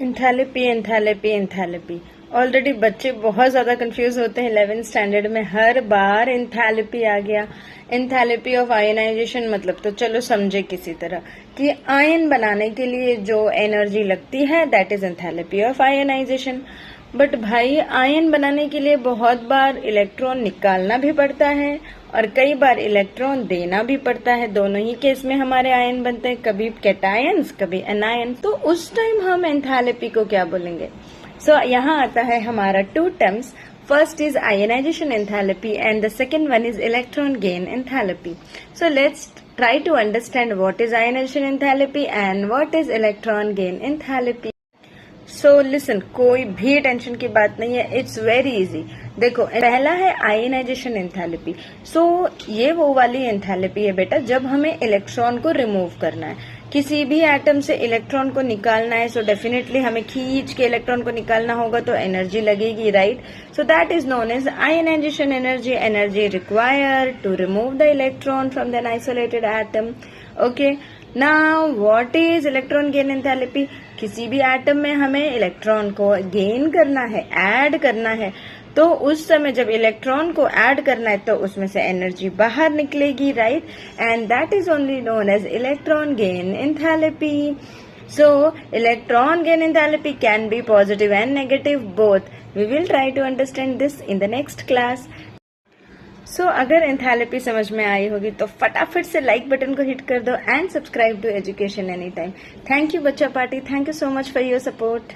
Enthalpy enthalpy enthalpy. Already बच्चे बहुत ज्यादा कंफ्यूज होते हैं 11th स्टैंडर्ड में, हर बार एंथैल्पी आ गया। एंथैल्पी ऑफ आयनाइजेशन मतलब तो चलो समझे किसी तरह कि आयन बनाने के लिए जो एनर्जी लगती है that is enthalpy of ionization. But भाई आयन बनाने के लिए बहुत बार इलेक्ट्रॉन निकालना भी पड़ता है और कई बार इलेक्ट्रॉन देना भी पड़ता है। दोनों ही केस में हमारे आयन बनते हैं, कभी कैटायंस कभी एनायन। तो उस टाइम हम एंथैल्पी को क्या बोलेंगे? सो यहाँ आता है हमारा two terms. First is ionization enthalpy and the second one is electron gain enthalpy. So let's try to understand what is ionization enthalpy and what is electron gain enthalpy. So listen, कोई भी tension की बात नहीं है, it's very easy. देखो पहला है ionization enthalpy. सो ये वो वाली एंथैल्पी है बेटा जब हमें इलेक्ट्रॉन को रिमूव करना है, किसी भी एटम से इलेक्ट्रॉन को निकालना है। सो डेफिनेटली हमें खींच के इलेक्ट्रॉन को निकालना होगा तो एनर्जी लगेगी, right? So that is known as ionization energy. Energy required to remove the electron from the isolated atom. Okay, now what is electron gain enthalpy? किसी भी एटम में हमें इलेक्ट्रॉन को गेन करना है, ऐड करना है, तो उस समय जब इलेक्ट्रॉन को ऐड करना है तो उसमें से एनर्जी बाहर निकलेगी, right? And that is only known as electron gain enthalpy. So electron gain enthalpy can be positive and negative both. We will try to understand this in the next class. So अगर enthalpy समझ में आई होगी तो फटाफट से like button को hit कर दो and subscribe to education any time. Thank you बच्चा party, thank you so much for your support.